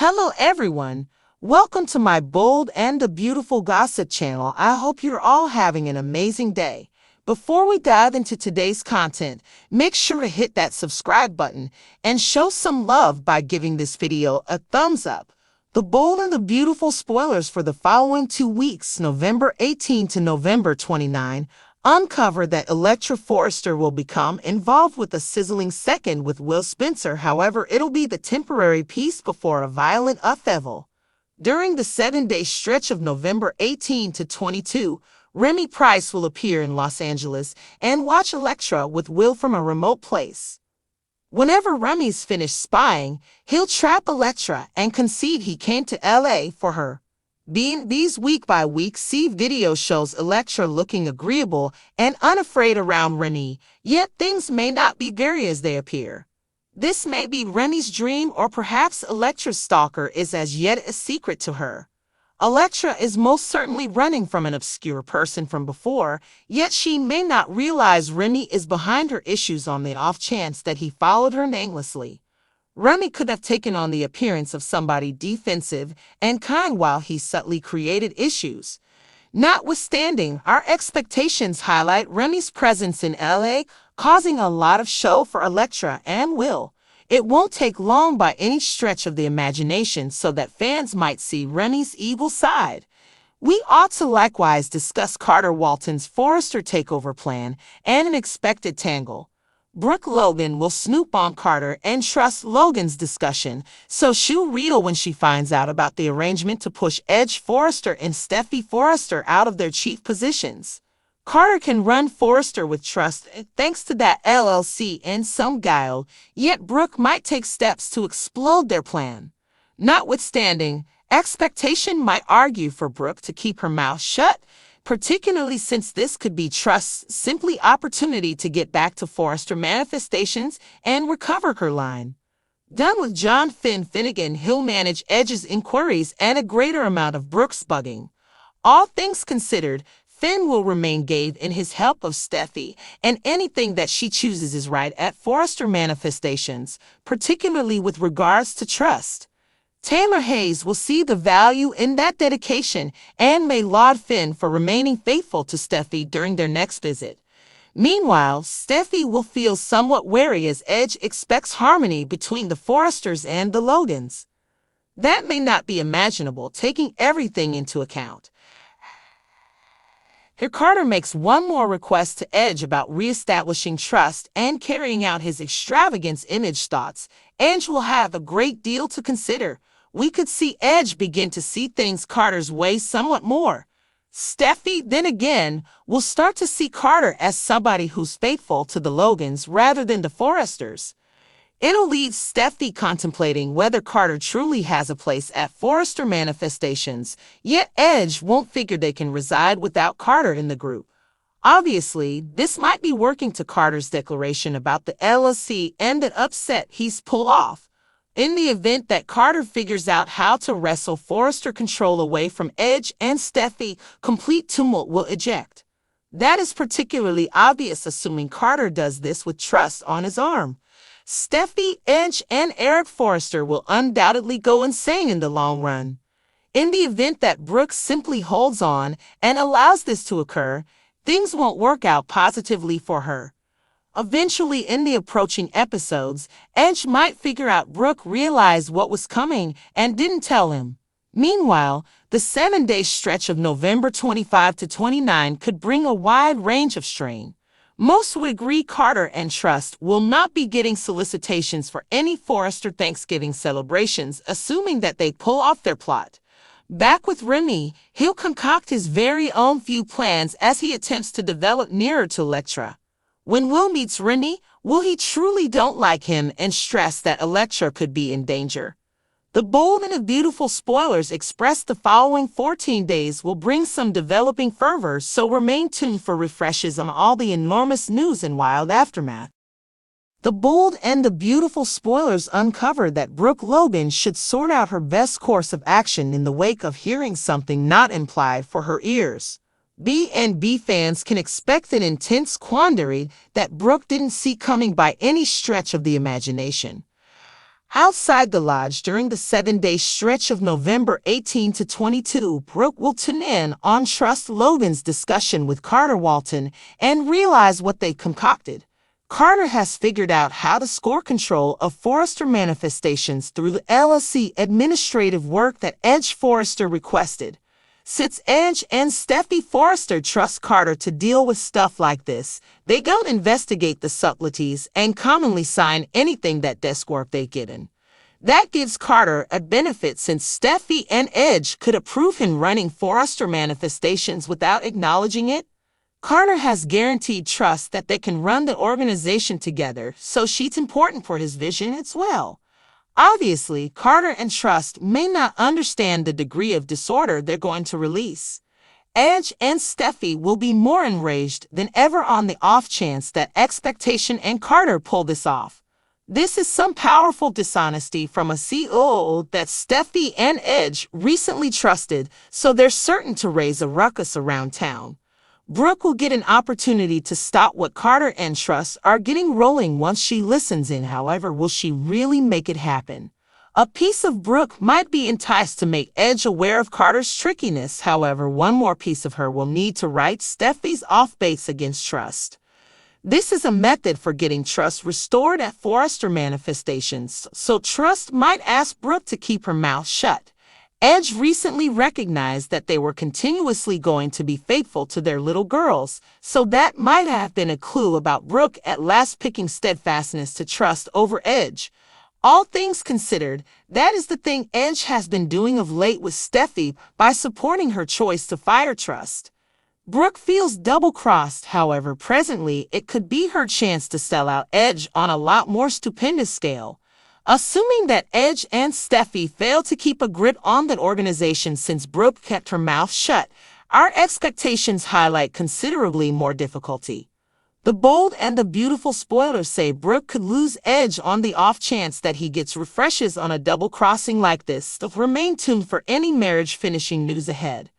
Hello everyone. Welcome to my bold and the beautiful gossip channel. I hope you're all having an amazing day. Before we dive into today's content, make sure to hit that subscribe button and show some love by giving this video a thumbs up. The bold and the beautiful spoilers for the following 2 weeks, November 18 to November 29, uncover that Electra Forrester will become involved with a sizzling second with Will Spencer. However, it'll be the temporary peace before a violent upheaval. During the 7-day stretch of November 18 to 22, Remy Price will appear in Los Angeles and watch Electra with Will from a remote place. Whenever Remy's finished spying, he'll trap Electra and concede he came to LA for her. These week-by-week video shows Electra looking agreeable and unafraid around Remy, yet things may not be very as they appear. This may be Remy's dream, or perhaps Electra's stalker is as yet a secret to her. Electra is most certainly running from an obscure person from before, yet she may not realize Remy is behind her issues on the off chance that he followed her namelessly. Remy could have taken on the appearance of somebody defensive and kind while he subtly created issues. Notwithstanding, our expectations highlight Remy's presence in LA, causing a lot of show for Electra and Will. It won't take long by any stretch of the imagination so that fans might see Remy's evil side. We ought to likewise discuss Carter Walton's Forrester takeover plan and an expected tangle. Brooke Logan will snoop on Carter and trust Logan's discussion, so she'll wheedle when she finds out about the arrangement to push Edge Forrester and Steffi Forrester out of their chief positions. Carter can run Forrester with trust thanks to that LLC and some guile, yet Brooke might take steps to explode their plan. Notwithstanding, expectation might argue for Brooke to keep her mouth shut, particularly since this could be Trust's simply opportunity to get back to Forrester manifestations and recover her line. Done with John Finnegan, he'll manage Edge's inquiries and a greater amount of Brooke's bugging. All things considered, Finn will remain gave in his help of Steffi, and anything that she chooses is right at Forrester manifestations, particularly with regards to Trust. Taylor Hayes will see the value in that dedication and may laud Finn for remaining faithful to Steffi during their next visit. Meanwhile, Steffi will feel somewhat wary as Edge expects harmony between the Forresters and the Logans. That may not be imaginable, taking everything into account. Here Carter makes one more request to Edge about reestablishing trust and carrying out his extravagance image thoughts. Edge will have a great deal to consider. We could see Edge begin to see things Carter's way somewhat more. Steffi, then again, will start to see Carter as somebody who's faithful to the Logans rather than the Forresters. It'll leave Steffi contemplating whether Carter truly has a place at Forrester manifestations, yet Edge won't figure they can reside without Carter in the group. Obviously, this might be working to Carter's declaration about the LLC and an upset he's pulled off. In the event that Carter figures out how to wrestle Forrester control away from Edge and Steffi, complete tumult will eject. That is particularly obvious assuming Carter does this with Trust on his arm. Steffi, Edge, and Eric Forrester will undoubtedly go insane in the long run. In the event that Brooke simply holds on and allows this to occur, things won't work out positively for her. Eventually, in the approaching episodes, Edge might figure out Brooke realized what was coming and didn't tell him. Meanwhile, the 7-day stretch of November 25 to 29 could bring a wide range of strain. Most would agree Carter and Trust will not be getting solicitations for any Forrester Thanksgiving celebrations, assuming that they pull off their plot. Back with Remy, he'll concoct his very own few plans as he attempts to develop nearer to Electra. When Will meets Remy, will he truly don't like him and stress that Electra could be in danger? The bold and the beautiful spoilers expressed the following 14 days will bring some developing fervor, so remain tuned for refreshes on all the enormous news and wild aftermath. The bold and the beautiful spoilers uncover that Brooke Logan should sort out her best course of action in the wake of hearing something not implied for her ears. B&B fans can expect an intense quandary that Brooke didn't see coming by any stretch of the imagination. Outside the lodge during the 7-day stretch of November 18 to 22, Brooke will tune in on Trust Logan's discussion with Carter Walton and realize what they concocted. Carter has figured out how to score control of Forrester manifestations through the LLC administrative work that Edge Forrester requested. Since Edge and Steffi Forrester trust Carter to deal with stuff like this, they don't investigate the subtleties and commonly sign anything that desk work they get in. That gives Carter a benefit since Steffi and Edge could approve him running Forrester manifestations without acknowledging it. Carter has guaranteed trust that they can run the organization together, so she's important for his vision as well. Obviously, Carter and Trust may not understand the degree of disorder they're going to release. Edge and Steffi will be more enraged than ever on the off chance that Expectation and Carter pull this off. This is some powerful dishonesty from a COO that Steffi and Edge recently trusted, so they're certain to raise a ruckus around town. Brooke will get an opportunity to stop what Carter and Trust are getting rolling once she listens in. However, will she really make it happen? A piece of Brooke might be enticed to make Edge aware of Carter's trickiness. However, one more piece of her will need to right Steffi's off base against Trust. This is a method for getting trust restored at Forrester manifestations, so Trust might ask Brooke to keep her mouth shut. Edge recently recognized that they were continuously going to be faithful to their little girls, so that might have been a clue about Brooke at last picking steadfastness to Trust over Edge. All things considered, that is the thing Edge has been doing of late with Steffi by supporting her choice to fire Trust. Brooke feels double-crossed. However, presently it could be her chance to sell out Edge on a lot more stupendous scale. Assuming that Edge and Steffi failed to keep a grip on that organization since Brooke kept her mouth shut, our expectations highlight considerably more difficulty. The bold and the beautiful spoilers say Brooke could lose Edge on the off chance that he gets refreshes on a double crossing like this, so remain tuned for any marriage finishing news ahead.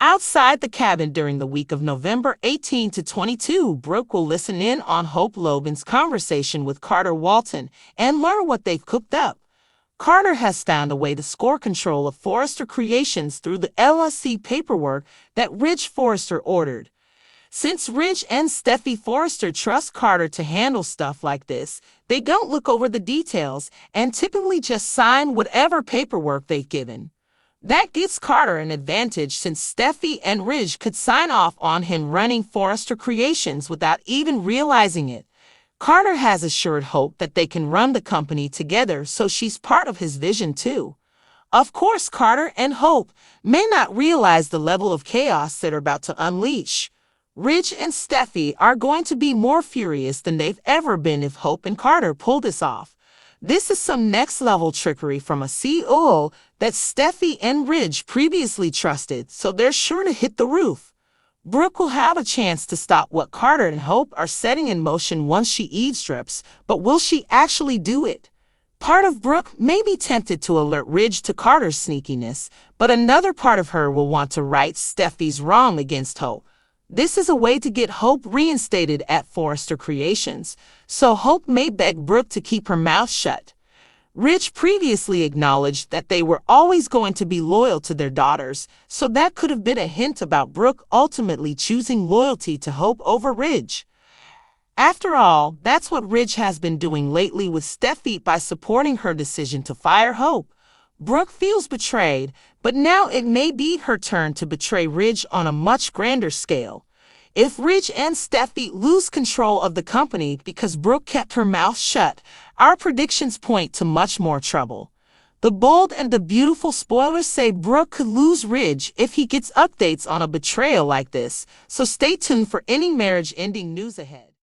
Outside the cabin during the week of November 18 to 22, Brooke will listen in on Hope Logan's conversation with Carter Walton and learn what they've cooked up. Carter has found a way to score control of Forrester Creations through the LLC paperwork that Ridge Forrester ordered. Since Ridge and Steffi Forrester trust Carter to handle stuff like this, they don't look over the details and typically just sign whatever paperwork they've given. That gives Carter an advantage since Steffi and Ridge could sign off on him running Forrester Creations without even realizing it. Carter has assured Hope that they can run the company together, so she's part of his vision too. Of course, Carter and Hope may not realize the level of chaos they're about to unleash. Ridge and Steffi are going to be more furious than they've ever been if Hope and Carter pull this off. This is some next-level trickery from a COO that Steffi and Ridge previously trusted, so they're sure to hit the roof. Brooke will have a chance to stop what Carter and Hope are setting in motion once she eavesdrops, but will she actually do it? Part of Brooke may be tempted to alert Ridge to Carter's sneakiness, but another part of her will want to right Steffi's wrong against Hope. This is a way to get Hope reinstated at Forrester Creations, so Hope may beg Brooke to keep her mouth shut. Ridge previously acknowledged that they were always going to be loyal to their daughters, so that could have been a hint about Brooke ultimately choosing loyalty to Hope over Ridge. After all, that's what Ridge has been doing lately with Steffi by supporting her decision to fire Hope. Brooke feels betrayed, but now it may be her turn to betray Ridge on a much grander scale. If Ridge and Steffi lose control of the company because Brooke kept her mouth shut, our predictions point to much more trouble. The bold and the beautiful spoilers say Brooke could lose Ridge if he gets updates on a betrayal like this, so stay tuned for any marriage-ending news ahead.